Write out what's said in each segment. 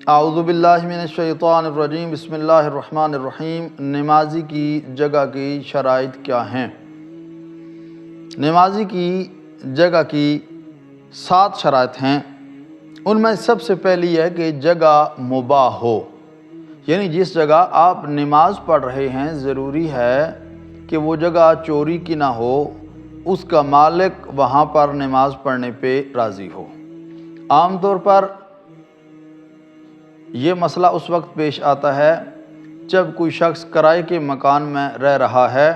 اعوذ باللہ من الشیطان الرجیم، بسم اللہ الرحمن الرحیم۔ نمازی کی جگہ کی شرائط کیا ہیں؟ نمازی کی جگہ کی 7 شرائط ہیں۔ ان میں سب سے پہلی ہے کہ جگہ مباح ہو، یعنی جس جگہ آپ نماز پڑھ رہے ہیں ضروری ہے کہ وہ جگہ چوری کی نہ ہو، اس کا مالک وہاں پر نماز پڑھنے پہ راضی ہو۔ عام طور پر یہ مسئلہ اس وقت پیش آتا ہے جب کوئی شخص کرائے کے مکان میں رہ رہا ہے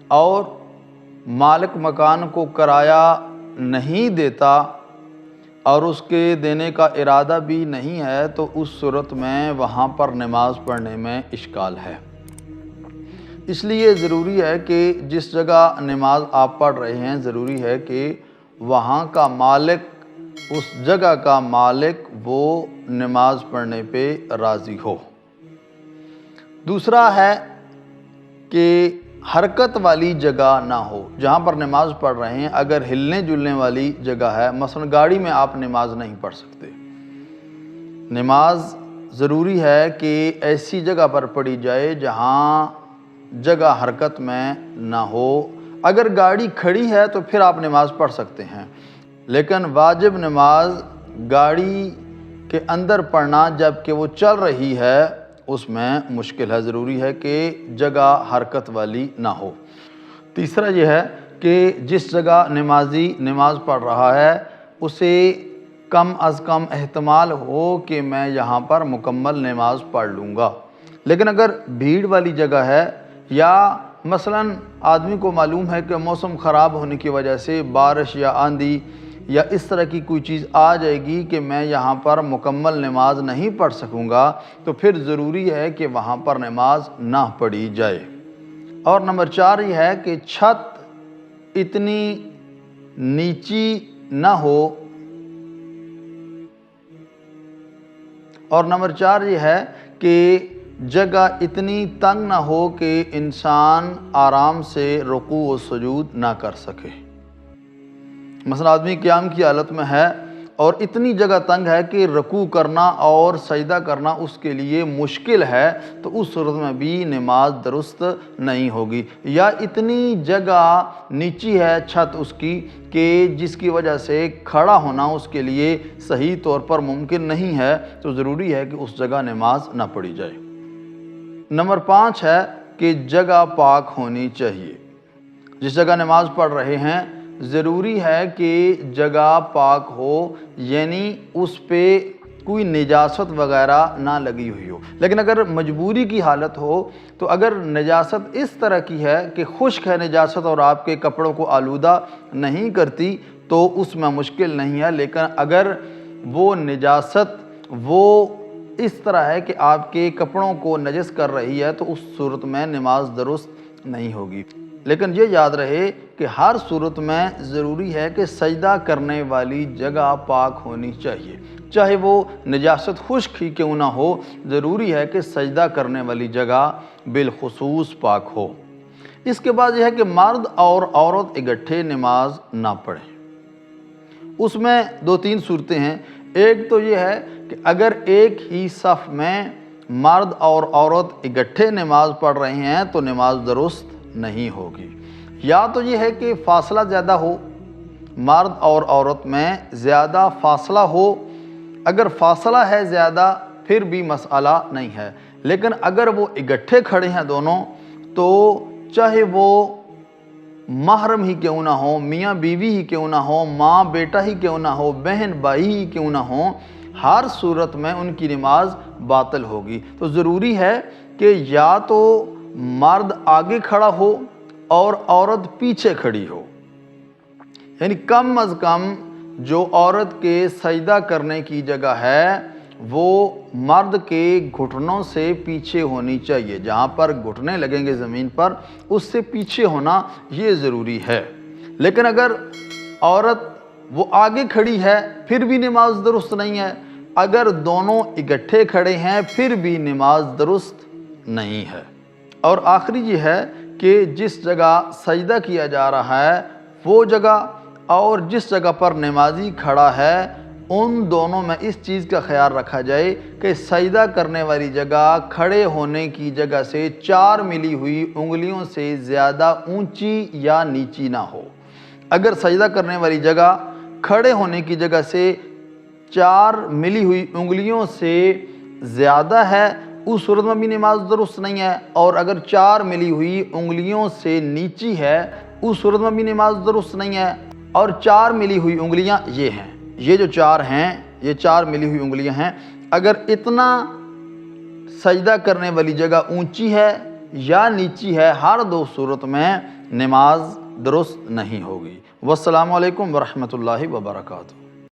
اور مالک مکان کو کرایہ نہیں دیتا اور اس کے دینے کا ارادہ بھی نہیں ہے، تو اس صورت میں وہاں پر نماز پڑھنے میں اشکال ہے۔ اس لیے ضروری ہے کہ جس جگہ نماز آپ پڑھ رہے ہیں ضروری ہے کہ وہاں کا مالک، اس جگہ کا مالک وہ نماز پڑھنے پہ راضی ہو۔ دوسرا ہے کہ حرکت والی جگہ نہ ہو۔ جہاں پر نماز پڑھ رہے ہیں اگر ہلنے جلنے والی جگہ ہے، مثلا گاڑی میں آپ نماز نہیں پڑھ سکتے۔ نماز ضروری ہے کہ ایسی جگہ پر پڑھی جائے جہاں جگہ حرکت میں نہ ہو۔ اگر گاڑی کھڑی ہے تو پھر آپ نماز پڑھ سکتے ہیں، لیکن واجب نماز گاڑی کے اندر پڑھنا جب کہ وہ چل رہی ہے اس میں مشکل ہے۔ ضروری ہے کہ جگہ حرکت والی نہ ہو۔ تیسرا یہ ہے کہ جس جگہ نمازی نماز پڑھ رہا ہے اسے کم از کم احتمال ہو کہ میں یہاں پر مکمل نماز پڑھ لوں گا۔ لیکن اگر بھیڑ والی جگہ ہے یا مثلا آدمی کو معلوم ہے کہ موسم خراب ہونے کی وجہ سے بارش یا آندھی یا اس طرح کی کوئی چیز آ جائے گی کہ میں یہاں پر مکمل نماز نہیں پڑھ سکوں گا، تو پھر ضروری ہے کہ وہاں پر نماز نہ پڑھی جائے۔ اور نمبر 4 یہ ہے کہ چھت اتنی نیچی نہ ہو، اور نمبر 4 یہ ہے کہ جگہ اتنی تنگ نہ ہو کہ انسان آرام سے رکوع و سجود نہ کر سکے۔ مثلا آدمی قیام کی حالت میں ہے اور اتنی جگہ تنگ ہے کہ رکوع کرنا اور سجدہ کرنا اس کے لیے مشکل ہے، تو اس صورت میں بھی نماز درست نہیں ہوگی۔ یا اتنی جگہ نیچی ہے چھت اس کی کہ جس کی وجہ سے کھڑا ہونا اس کے لیے صحیح طور پر ممکن نہیں ہے، تو ضروری ہے کہ اس جگہ نماز نہ پڑھی جائے۔ نمبر 5 ہے کہ جگہ پاک ہونی چاہیے۔ جس جگہ نماز پڑھ رہے ہیں ضروری ہے کہ جگہ پاک ہو، یعنی اس پہ کوئی نجاست وغیرہ نہ لگی ہوئی ہو۔ لیکن اگر مجبوری کی حالت ہو تو اگر نجاست اس طرح کی ہے کہ خشک ہے نجاست اور آپ کے کپڑوں کو آلودہ نہیں کرتی تو اس میں مشکل نہیں ہے، لیکن اگر وہ نجاست وہ اس طرح ہے کہ آپ کے کپڑوں کو نجس کر رہی ہے تو اس صورت میں نماز درست نہیں ہوگی۔ لیکن یہ یاد رہے کہ ہر صورت میں ضروری ہے کہ سجدہ کرنے والی جگہ پاک ہونی چاہیے، چاہے وہ نجاست خشک ہی کیوں نہ ہو، ضروری ہے کہ سجدہ کرنے والی جگہ بالخصوص پاک ہو۔ اس کے بعد یہ ہے کہ مرد اور عورت اکٹھے نماز نہ پڑھیں۔ اس میں 2-3 صورتیں ہیں۔ ایک تو یہ ہے کہ اگر ایک ہی صف میں مرد اور عورت اکٹھے نماز پڑھ رہے ہیں تو نماز درست نہیں ہوگی۔ یا تو یہ ہے کہ فاصلہ زیادہ ہو، مرد اور عورت میں زیادہ فاصلہ ہو۔ اگر فاصلہ ہے زیادہ پھر بھی مسئلہ نہیں ہے، لیکن اگر وہ اکٹھے کھڑے ہیں دونوں تو چاہے وہ محرم ہی کیوں نہ ہو، میاں بیوی ہی کیوں نہ ہو، ماں بیٹا ہی کیوں نہ ہو، بہن بھائی ہی کیوں نہ ہو، ہر صورت میں ان کی نماز باطل ہوگی۔ تو ضروری ہے کہ یا تو مرد آگے کھڑا ہو اور عورت پیچھے کھڑی ہو، یعنی کم از کم جو عورت کے سجدہ کرنے کی جگہ ہے وہ مرد کے گھٹنوں سے پیچھے ہونی چاہیے۔ جہاں پر گھٹنے لگیں گے زمین پر اس سے پیچھے ہونا یہ ضروری ہے۔ لیکن اگر عورت وہ آگے کھڑی ہے پھر بھی نماز درست نہیں ہے، اگر دونوں اکٹھے کھڑے ہیں پھر بھی نماز درست نہیں ہے۔ اور آخری یہ ہے کہ جس جگہ سجدہ کیا جا رہا ہے وہ جگہ اور جس جگہ پر نمازی کھڑا ہے ان دونوں میں اس چیز کا خیال رکھا جائے کہ سجدہ کرنے والی جگہ کھڑے ہونے کی جگہ سے 4 ملی ہوئی انگلیوں سے زیادہ اونچی یا نیچی نہ ہو۔ اگر سجدہ کرنے والی جگہ کھڑے ہونے کی جگہ سے 4 ملی ہوئی انگلیوں سے زیادہ ہے، اس صورت میں بھی نماز درست نہیں ہے، اور اگر 4 ملی ہوئی انگلیوں سے نیچی ہے اس صورت میں بھی نماز درست نہیں ہے۔ اور 4 ملی ہوئی انگلیاں یہ ہیں، یہ جو 4 ہیں، یہ 4 ملی ہوئی انگلیاں ہیں، اگر اتنا سجدہ کرنے والی جگہ اونچی ہے یا نیچی ہے، ہر 2 صورت میں نماز درست نہیں ہوگی۔ والسلام علیکم ورحمۃ اللہ وبرکاتہ۔